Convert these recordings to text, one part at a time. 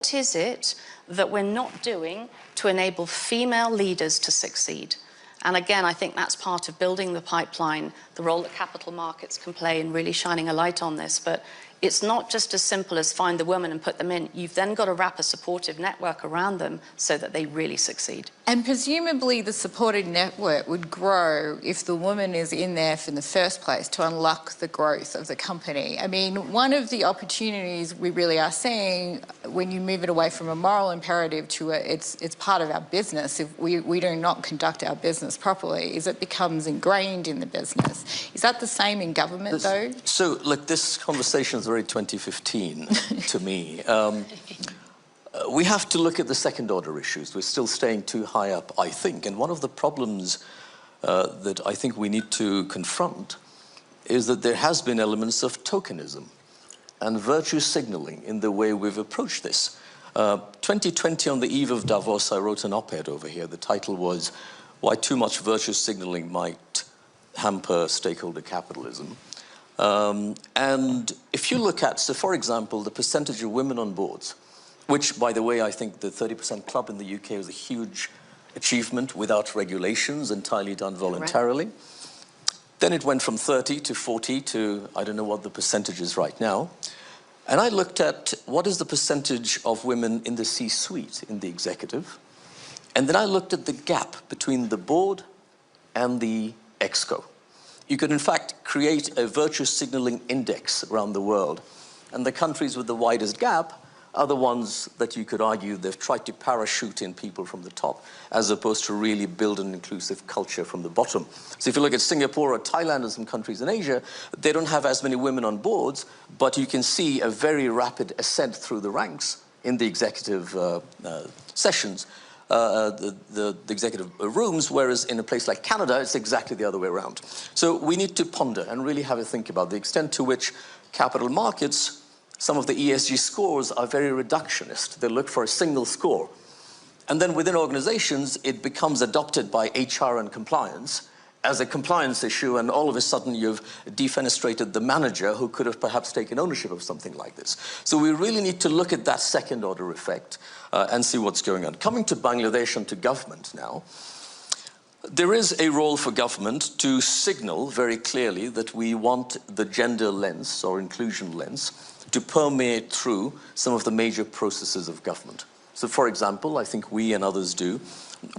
What is it that we're not doing to enable female leaders to succeed? And again, I think that's part of building the pipeline, the role that capital markets can play in really shining a light on this. But it's not just as simple as find the women and put them in. You've then got to wrap a supportive network around them so that they really succeed. And presumably the supported network would grow if the woman is in there in the first place to unlock the growth of the company. I mean, one of the opportunities we really are seeing when you move it away from a moral imperative to it's part of our business, if we do not conduct our business properly, is it becomes ingrained in the business. Is that the same in government though? So look, this conversation is very 2015 to me. We have to look at the second order issues. We're still staying too high up, I think. And one of the problems that I think we need to confront is that there has been elements of tokenism and virtue signaling in the way we've approached this. 2020, on the eve of Davos, I wrote an op-ed over here. The title was, "Why Too Much Virtue Signaling Might Hamper Stakeholder Capitalism." And if you look at, so for example, the percentage of women on boards, which, by the way, I think the 30% club in the UK was a huge achievement without regulations, entirely done voluntarily. Right. Then it went from 30 to 40 to, I don't know what the percentage is right now. And I looked at what is the percentage of women in the C-suite, in the executive. And then I looked at the gap between the board and the exco. You could, in fact, create a virtue signaling index around the world. And the countries with the widest gap are the ones that you could argue they've tried to parachute in people from the top, as opposed to really build an inclusive culture from the bottom. So if you look at Singapore or Thailand and some countries in Asia, they don't have as many women on boards, but you can see a very rapid ascent through the ranks in the executive sessions, the executive rooms, whereas in a place like Canada, it's exactly the other way around. So we need to ponder and really have a think about the extent to which capital markets, some of the ESG scores are very reductionist. They look for a single score. And then within organizations, it becomes adopted by HR and compliance as a compliance issue, and all of a sudden you've defenestrated the manager who could have perhaps taken ownership of something like this. So we really need to look at that second order effect and see what's going on. Coming to Bangladesh and to government now, there is a role for government to signal very clearly that we want the gender lens or inclusion lens to permeate through some of the major processes of government. So for example, I think we and others do,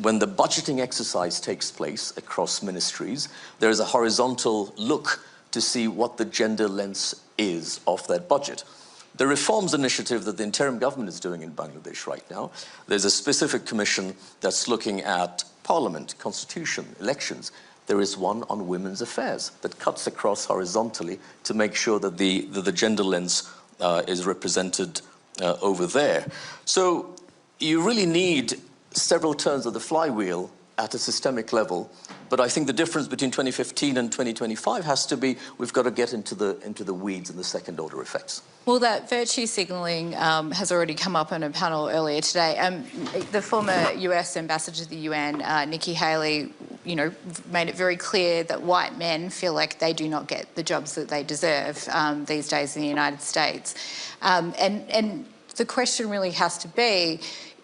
when the budgeting exercise takes place across ministries, there is a horizontal look to see what the gender lens is of that budget. The reforms initiative that the interim government is doing in Bangladesh right now, there's a specific commission that's looking at parliament, constitution, elections. There is one on women's affairs that cuts across horizontally to make sure that the gender lens is represented over there. So you really need several turns of the flywheel at a systemic level. But I think the difference between 2015 and 2025 has to be, we've got to get into the weeds and the second order effects. Well, that virtue signalling has already come up on a panel earlier today. The former US ambassador to the UN, Nikki Haley, made it very clear that white men feel like they do not get the jobs that they deserve these days in the United States. And the question really has to be,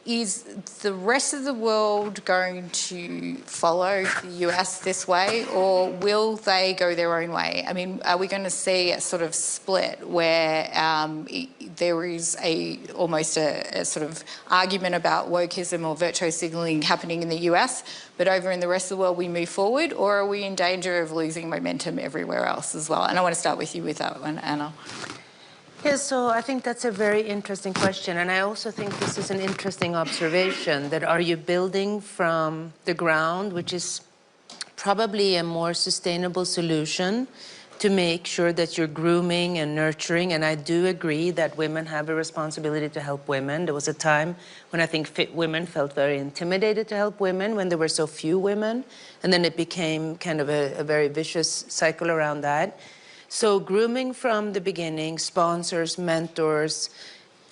is the rest of the world going to follow the US this way, or will they go their own way? I mean, are we going to see a sort of split where there is almost a sort of argument about wokeism or virtue signalling happening in the US, but over in the rest of the world we move forward, or are we in danger of losing momentum everywhere else as well? And I want to start with you with that one, Anna. Yes, so I think that's a very interesting question, and I also think this is an interesting observation, that are you building from the ground, which is probably a more sustainable solution to make sure that you're grooming and nurturing, and I do agree that women have a responsibility to help women. There was a time when I think women felt very intimidated to help women when there were so few women, and then it became kind of a very vicious cycle around that. So grooming from the beginning, sponsors, mentors,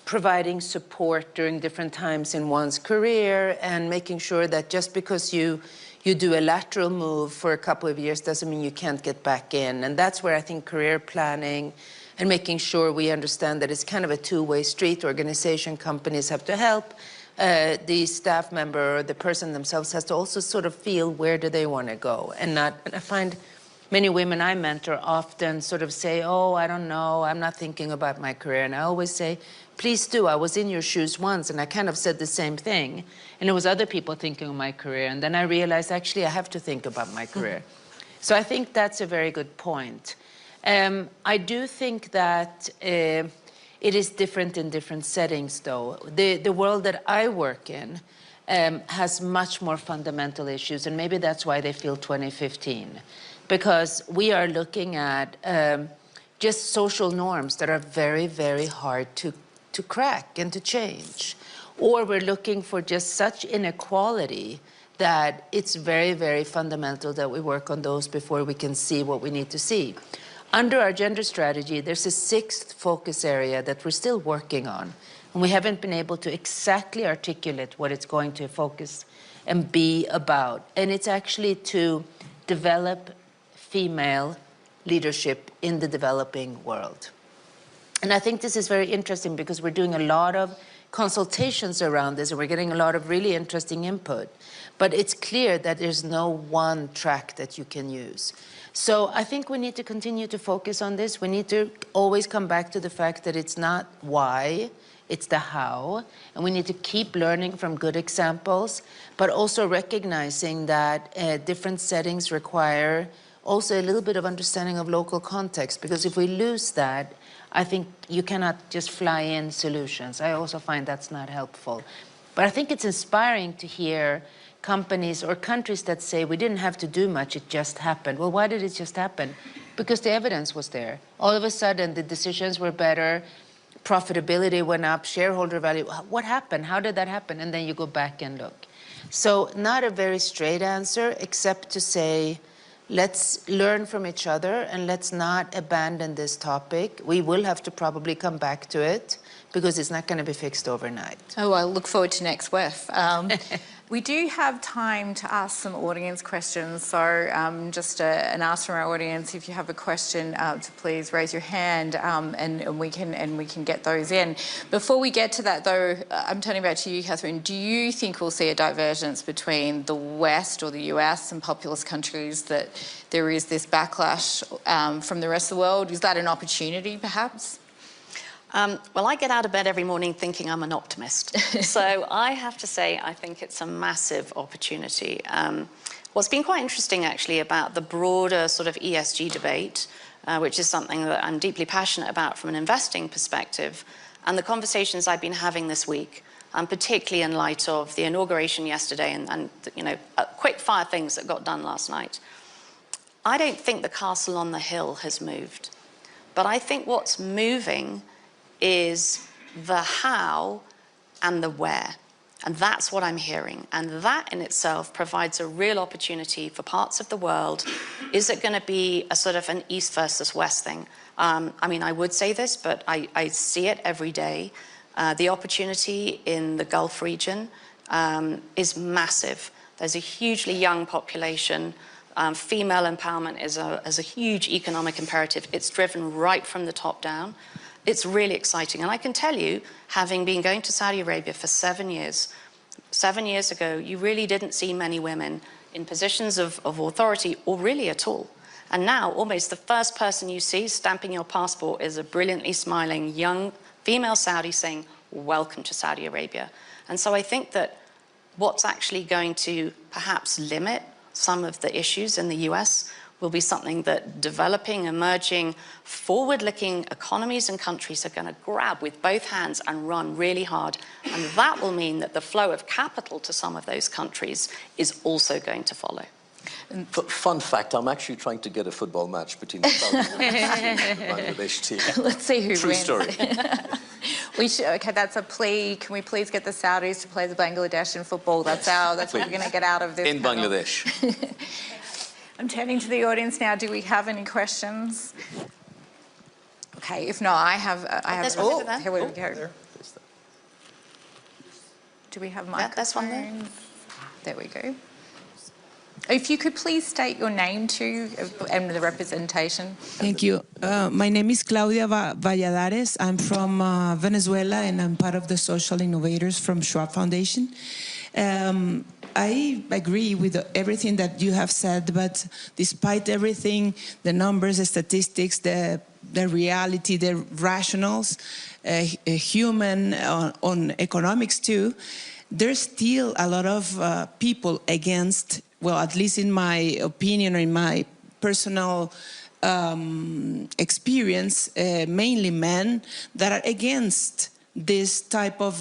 providing support during different times in one's career, and making sure that just because you do a lateral move for a couple of years doesn't mean you can't get back in. And that's where I think career planning and making sure we understand that it's kind of a two-way street. Organization, companies have to help. The staff member, the person themselves has to also sort of feel where do they want to go, and I find many women I mentor often sort of say, oh, I don't know, I'm not thinking about my career. And I always say, please do. I was in your shoes once, and I kind of said the same thing. And it was other people thinking of my career. And then I realized, actually, I have to think about my career. So I think that's a very good point. I do think that it is different in different settings, though. The world that I work in has much more fundamental issues, and maybe that's why they feel 2015. Because we are looking at just social norms that are very, very hard to crack and to change. Or we're looking for just such inequality that it's very, very fundamental that we work on those before we can see what we need to see. Under our gender strategy, there's a 6th focus area that we're still working on. And we haven't been able to exactly articulate what it's going to focus and be about. And it's actually to develop female leadership in the developing world. And I think this is very interesting because we're doing a lot of consultations around this and we're getting a lot of really interesting input. But it's clear that there's no one track that you can use. So I think we need to continue to focus on this. We need to always come back to the fact that it's not why, it's the how. And we need to keep learning from good examples, but also recognizing that different settings require also a little bit of understanding of local context, because if we lose that, I think you cannot just fly in solutions. I also find that's not helpful. But I think it's inspiring to hear companies or countries that say we didn't have to do much, it just happened. Well, why did it just happen? Because the evidence was there. All of a sudden, the decisions were better, profitability went up, shareholder value. What happened? How did that happen? And then you go back and look. So not a very straight answer, except to say, let's learn from each other and let's not abandon this topic. We will have to probably come back to it because it's not going to be fixed overnight. Oh, I look forward to next WEF. We do have time to ask some audience questions, so just an ask from our audience, if you have a question, to please raise your hand, and we can get those in. Before we get to that, though, I'm turning back to you, Catherine. Do you think we'll see a divergence between the West or the US and populous countries, that there is this backlash from the rest of the world? Is that an opportunity, perhaps? Well, I get out of bed every morning thinking I'm an optimist. So I have to say, I think it's a massive opportunity. What's been quite interesting, actually, about the broader sort of ESG debate, which is something that I'm deeply passionate about from an investing perspective, and the conversations I've been having this week, particularly in light of the inauguration yesterday and you know, quick fire things that got done last night. I don't think the castle on the hill has moved, but I think what's moving is the how and the where. And that's what I'm hearing. And that in itself provides a real opportunity for parts of the world. Is it going to be a sort of an East versus West thing? I mean, I would say this, but I see it every day. The opportunity in the Gulf region is massive. There's a hugely young population. Female empowerment is a huge economic imperative. It's driven right from the top down. It's really exciting. And I can tell you, having been going to Saudi Arabia for 7 years ago, you really didn't see many women in positions of authority or really at all. And now almost the first person you see stamping your passport is a brilliantly smiling young female Saudi saying, welcome to Saudi Arabia. And so I think that what's actually going to perhaps limit some of the issues in the US will be something that developing, emerging, forward-looking economies and countries are going to grab with both hands and run really hard. And that will mean that the flow of capital to some of those countries is also going to follow. Fun fact, I'm actually trying to get a football match between the Saudi and the Bangladesh team. Let's see who True wins. story. Okay, that's a plea. Can we please get the Saudis to play the Bangladesh in football? That's what we're going to get out of this in panel. Bangladesh. I'm turning to the audience now. Do we have any questions? Okay, if not, I have. Oh, here we go. Do we have microphones? That's one there. There we go. If you could please state your name too and the representation. Thank you. My name is Claudia Valladares. I'm from Venezuela, and I'm part of the social innovators from Schwab Foundation. I agree with everything that you have said, but despite everything, the numbers, the statistics, the reality, the rationals, human on economics too, there's still a lot of people against, well, at least in my opinion or in my personal experience, mainly men, that are against this type of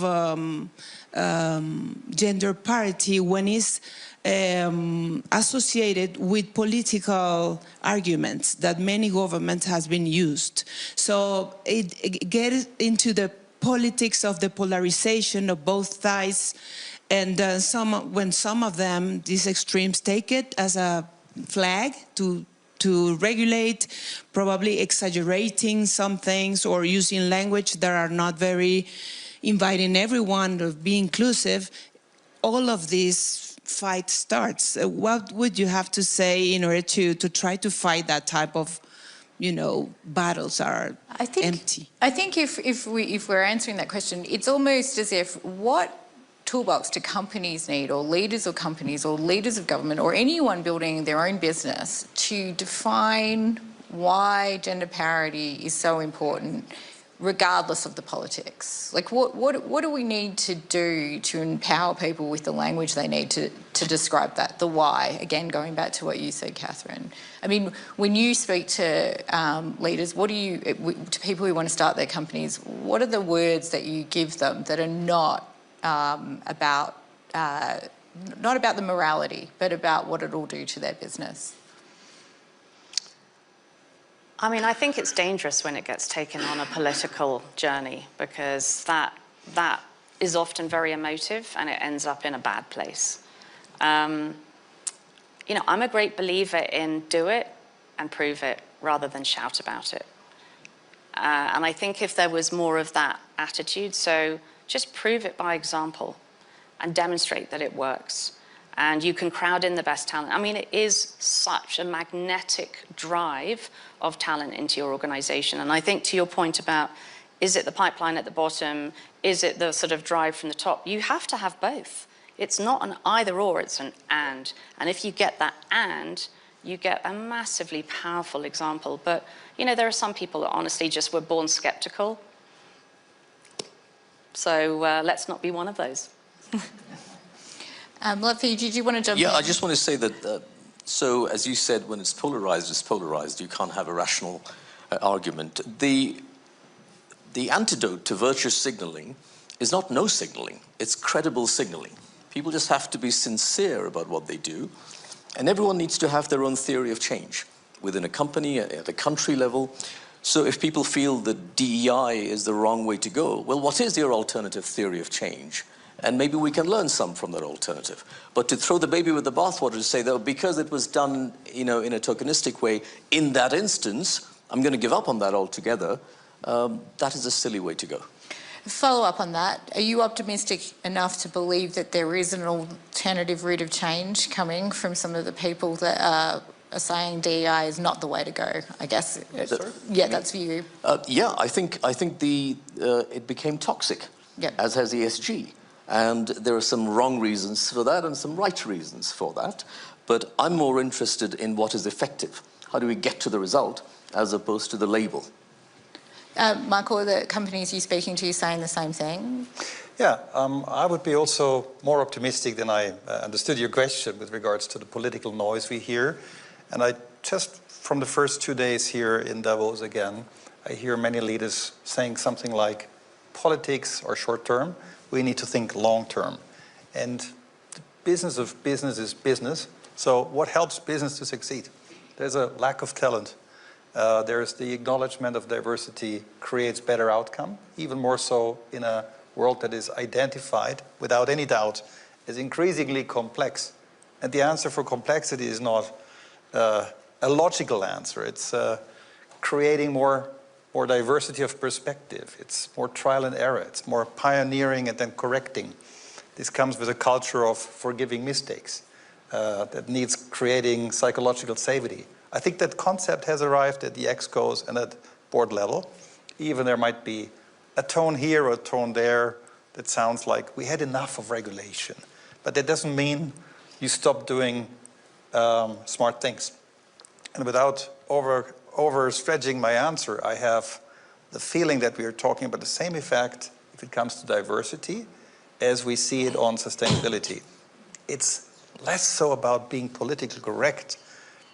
gender parity when it's associated with political arguments that many governments has been used. So it gets into the politics of the polarization of both sides, and when some of them, these extremes, take it as a flag to regulate, probably exaggerating some things or using language that are not very inviting everyone to be inclusive, all of this fight starts. What would you have to say in order to try to fight that type of, battles are empty? I think if we're answering that question, it's almost as if what toolbox do companies need, or leaders of companies, or leaders of government, or anyone building their own business to define why gender parity is so important, regardless of the politics? Like, what do we need to do to empower people with the language they need to describe that, the why? Again, going back to what you said, Catherine. I mean, when you speak to leaders, to people who want to start their companies, what are the words that you give them that are not about the morality, but about what it'll do to their business? I mean, I think it's dangerous when it gets taken on a political journey, because that is often very emotive and it ends up in a bad place. I'm a great believer in do it and prove it rather than shout about it. And I think if there was more of that attitude, so just prove it by example and demonstrate that it works. And you can crowd in the best talent. I mean, it is such a magnetic drive of talent into your organization. And I think to your point about, is it the pipeline at the bottom? Is it the sort of drive from the top? You have to have both. It's not an either or, it's an and. And if you get that and, you get a massively powerful example. But, there are some people that honestly just were born skeptical. So let's not be one of those. Lotfi, did you want to jump in? Yeah, I just want to say that, so as you said, when it's polarized, it's polarized. You can't have a rational argument. The antidote to virtuous signaling is not no signaling, it's credible signaling. People just have to be sincere about what they do, and everyone needs to have their own theory of change within a company, at a country level. So if people feel that DEI is the wrong way to go, well, what is your alternative theory of change? And maybe we can learn some from that alternative. But to throw the baby with the bathwater, to say that because it was done, in a tokenistic way, in that instance, I'm going to give up on that altogether, that is a silly way to go. Follow up on that. Are you optimistic enough to believe that there is an alternative route of change coming from some of the people that are saying DEI is not the way to go? I guess. Yeah, that's for you. Yeah, I think it became toxic, as has ESG. And there are some wrong reasons for that and some right reasons for that. But I'm more interested in what is effective. How do we get to the result as opposed to the label? Michael, the companies you're speaking to saying the same thing? Yeah, I would be also more optimistic than I understood your question with regards to the political noise we hear. And I just, from the first 2 days here in Davos again, I hear many leaders saying something like, politics are short-term, we need to think long-term. And the business of business is business. So what helps business to succeed? There's a lack of talent. There's the acknowledgement of diversity creates better outcome, even more so in a world that is identified, without any doubt, as increasingly complex. And the answer for complexity is not a logical answer. It's creating more diversity of perspective. It's more trial and error. It's more pioneering and then correcting. This comes with a culture of forgiving mistakes that needs creating psychological safety. I think that concept has arrived at the ExCos and at board level. Even there might be a tone here or a tone there that sounds like we had enough of regulation. But that doesn't mean you stop doing smart things. And without overstretching my answer, I have the feeling that we are talking about the same effect if it comes to diversity as we see it on sustainability. It's less so about being politically correct,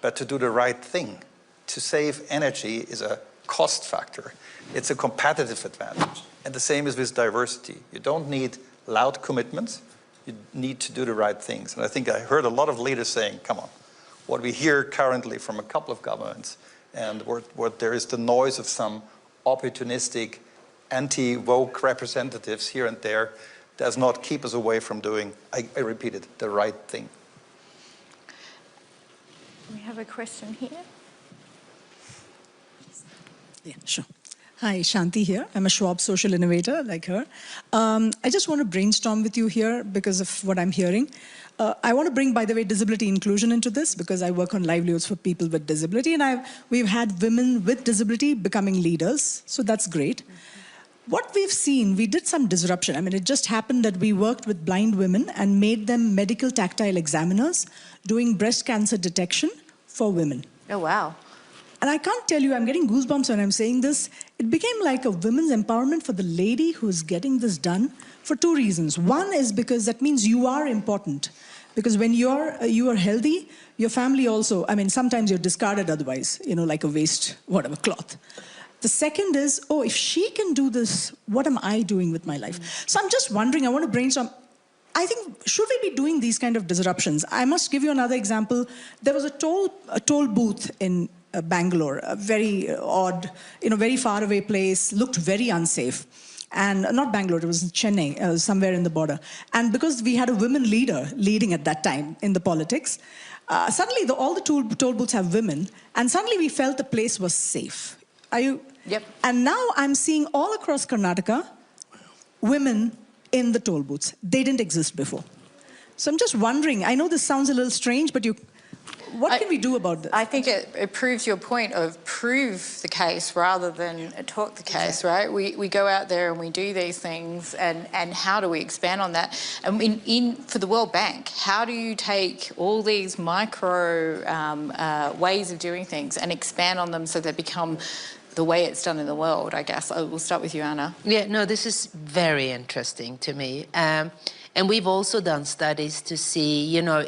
but to do the right thing. To save energy is a cost factor. It's a competitive advantage. And the same is with diversity. You don't need loud commitments. You need to do the right things. And I think I heard a lot of leaders saying, come on, what we hear currently from a couple of governments and what there is the noise of some opportunistic anti-woke representatives here and there does not keep us away from doing, I repeat it, the right thing. We have a question here. Yeah, sure. Hi, Shanti here. I'm a Schwab social innovator like her. I just want to brainstorm with you here because of what I'm hearing. I want to bring, by the way, disability inclusion into this because I work on livelihoods for people with disability, and we've had women with disability becoming leaders, so that's great. What we've seen, we did some disruption. I mean, it just happened that we worked with blind women and made them medical tactile examiners doing breast cancer detection for women. Oh, wow. And I can't tell you, I'm getting goosebumps when I'm saying this. It became like a women's empowerment for the lady who's getting this done for two reasons. One is because that means you are important. Because when you are healthy, your family also, I mean, sometimes you're discarded otherwise, you know, like a waste, whatever, cloth. The second is, oh, if she can do this, what am I doing with my life? So I'm just wondering, I want to brainstorm. I think, should we be doing these kind of disruptions? I must give you another example. There was a toll booth in Bangalore, a very odd, you know, very far away place, looked very unsafe. And not Bangalore, it was Chennai, somewhere in the border. And because we had a women leader leading at that time in the politics, suddenly all the toll booths have women, and suddenly we felt the place was safe. Are you? Yep. And now I'm seeing all across Karnataka, women in the toll booths. They didn't exist before. So I'm just wondering, I know this sounds a little strange, but what can we do about this? I think it proves your point of prove the case rather than talk the case, right? We go out there and we do these things, and how do we expand on that? And for the World Bank, how do you take all these micro ways of doing things and expand on them so they become the way it's done in the world, I guess? We'll start with you, Anna. Yeah, no, this is very interesting to me. And we've also done studies to see, you know,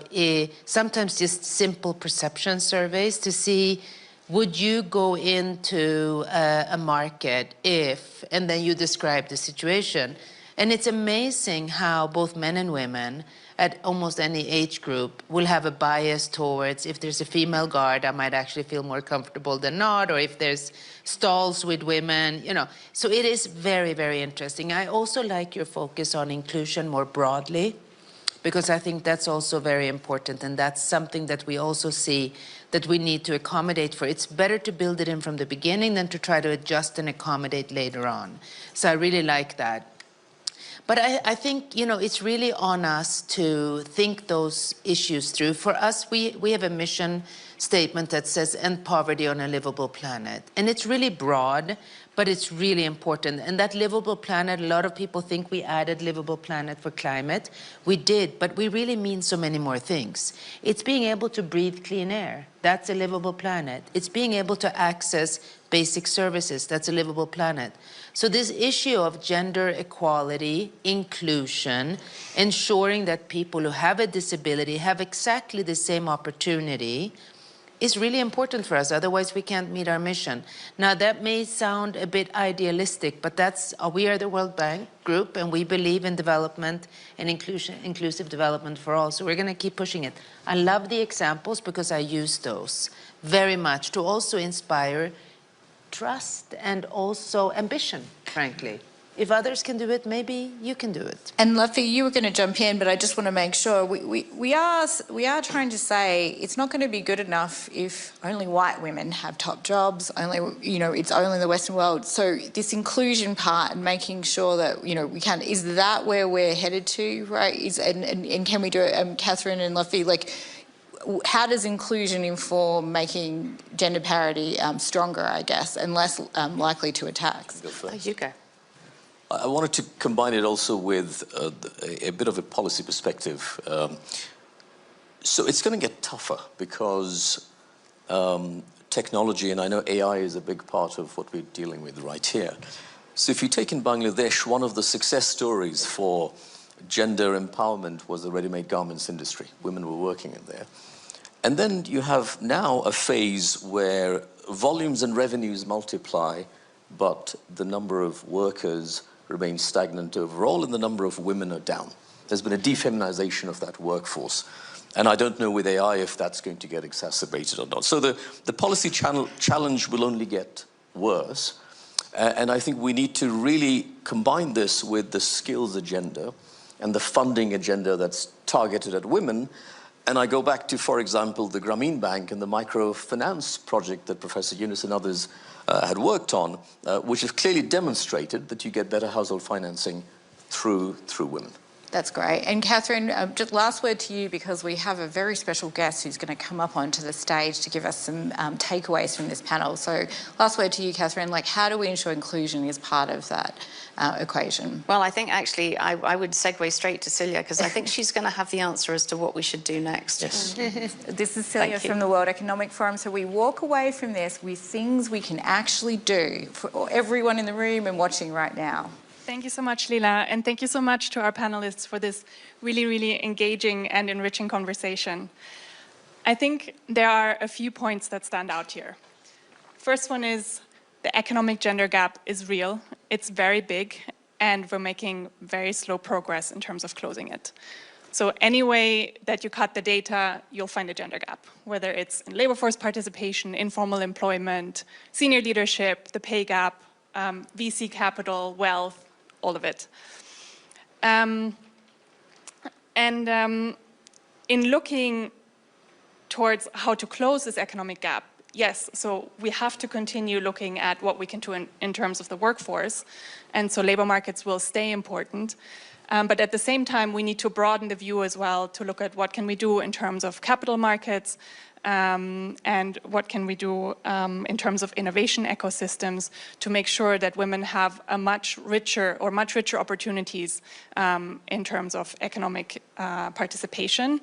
sometimes just simple perception surveys to see, would you go into a market if, and then you describe the situation. And it's amazing how both men and women at almost any age group will have a bias towards, if there's a female guard, I might actually feel more comfortable than not, or if there's stalls with women, you know. So it is very, very interesting. I also like your focus on inclusion more broadly, because I think that's also very important, and that's something that we also see that we need to accommodate for. It's better to build it in from the beginning than to try to adjust and accommodate later on. So I really like that. But I think, you know, it's really on us to think those issues through. For us, we have a mission statement that says end poverty on a livable planet. And it's really broad, but it's really important. And that livable planet, a lot of people think we added livable planet for climate. We did, but we really mean so many more things. It's being able to breathe clean air. That's a livable planet. It's being able to access basic services. That's a livable planet. So this issue of gender equality, inclusion, ensuring that people who have a disability have exactly the same opportunity is really important for us. Otherwise, we can't meet our mission. Now, that may sound a bit idealistic, but we are the World Bank Group, and we believe in development and inclusive development for all. So we're going to keep pushing it. I love the examples because I use those very much to also inspire trust and also ambition, frankly. If others can do it, maybe you can do it. And Luffy, you were going to jump in, but I just want to make sure we are trying to say it's not going to be good enough if only white women have top jobs. Only, you know, it's only the Western world. So this inclusion part and making sure that, you know, we can, is that where we're headed to, right? And can we do it? Catherine and Luffy, like, how does inclusion inform making gender parity stronger, I guess, and less likely to attacks? You go. I wanted to combine it also with a bit of a policy perspective. So it's going to get tougher because technology, and I know AI is a big part of what we're dealing with right here. So if you take in Bangladesh, one of the success stories for gender empowerment was the ready-made garments industry. Women were working in there. And then you have now a phase where volumes and revenues multiply, but the number of workers remains stagnant overall and the number of women are down. There's been a defeminization of that workforce. And I don't know with AI if that's going to get exacerbated or not. So the policy challenge will only get worse. And I think we need to really combine this with the skills agenda and the funding agenda that's targeted at women. And I go back to, for example, the Grameen Bank and the microfinance project that Professor Yunus and others had worked on, which have clearly demonstrated that you get better household financing through women. That's great. And Catherine, just last word to you, because we have a very special guest who's going to come up onto the stage to give us some takeaways from this panel. So last word to you, Catherine, like how do we ensure inclusion is part of that equation? Well, I think actually I would segue straight to Celia because I think she's going to have the answer as to what we should do next. Yes. This is Celia from the World Economic Forum. So we walk away from this with things we can actually do for everyone in the room and watching right now. Thank you so much, Leela, and thank you so much to our panelists for this really, really engaging and enriching conversation. I think there are a few points that stand out here. First one is the economic gender gap is real, it's very big, and we're making very slow progress in terms of closing it. So any way that you cut the data, you'll find a gender gap, whether it's in labor force participation, informal employment, senior leadership, the pay gap, VC capital, wealth, all of it. In looking towards how to close this economic gap, yes, so we have to continue looking at what we can do in terms of the workforce, and so labor markets will stay important. But at the same time, we need to broaden the view as well to look at what can we do in terms of capital markets, and what can we do in terms of innovation ecosystems to make sure that women have a much richer opportunities in terms of economic participation.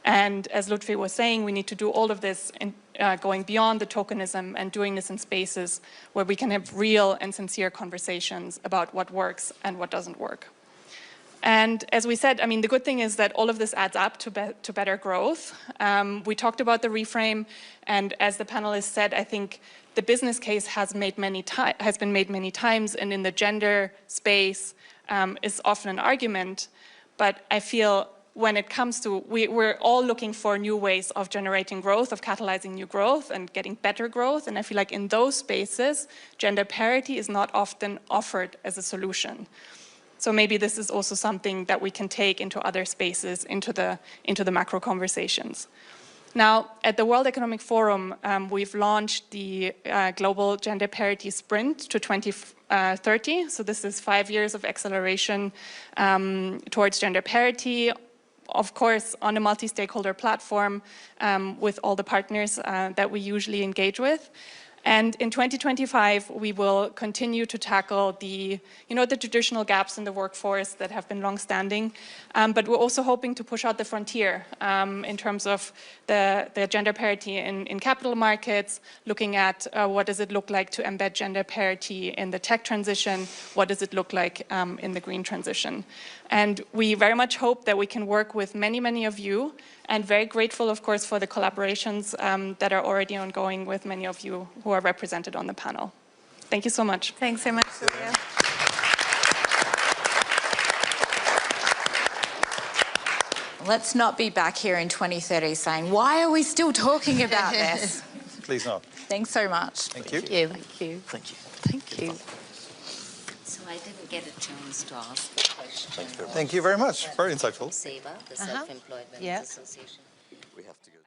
And as Lutfi was saying, we need to do all of this in, going beyond the tokenism and doing this in spaces where we can have real and sincere conversations about what works and what doesn't work. And as we said, I mean, the good thing is that all of this adds up to better growth. We talked about the reframe, and as the panelists said, I think the business case has been made many times, and in the gender space is often an argument. But I feel when it comes to, we're all looking for new ways of generating growth, of catalyzing new growth and getting better growth. And I feel like in those spaces, gender parity is not often offered as a solution. So maybe this is also something that we can take into other spaces, into the macro conversations. Now, at the World Economic Forum, we've launched the Global Gender Parity Sprint to 2030. So this is 5 years of acceleration towards gender parity, of course, on a multi-stakeholder platform with all the partners that we usually engage with. And in 2025, we will continue to tackle the traditional gaps in the workforce that have been long-standing, but we're also hoping to push out the frontier in terms of the gender parity in capital markets, looking at what does it look like to embed gender parity in the tech transition, what does it look like in the green transition. And we very much hope that we can work with many, many of you, and very grateful, of course, for the collaborations that are already ongoing with many of you who are represented on the panel. Thank you so much. Thanks so much, Celia. Let's not be back here in 2030 saying, why are we still talking about this? Please not. Thanks so much. Thank you. Thank you. Thank you. Thank you. Thank you. So I didn't get a chance to ask a question. Thank you very much. Very insightful. SEBA, the Self-Employed Women's Yeah. Association. We have to go.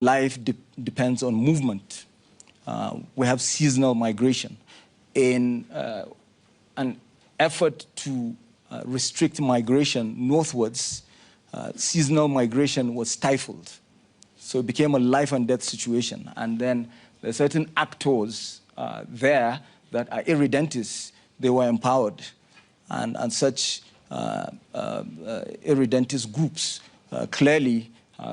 life depends on movement. We have seasonal migration. In an effort to restrict migration northwards, seasonal migration was stifled. So it became a life and death situation. And then there are certain actors there that are irredentist. They were empowered. And such irredentist groups clearly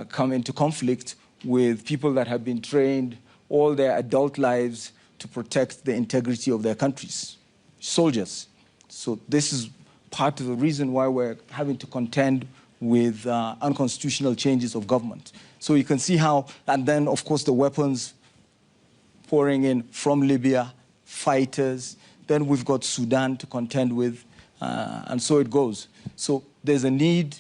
come into conflict with people that have been trained all their adult lives to protect the integrity of their countries, soldiers. So this is part of the reason why we're having to contend with unconstitutional changes of government. So you can see how, and then of course the weapons pouring in from Libya, fighters, then we've got Sudan to contend with, and so it goes. So there's a need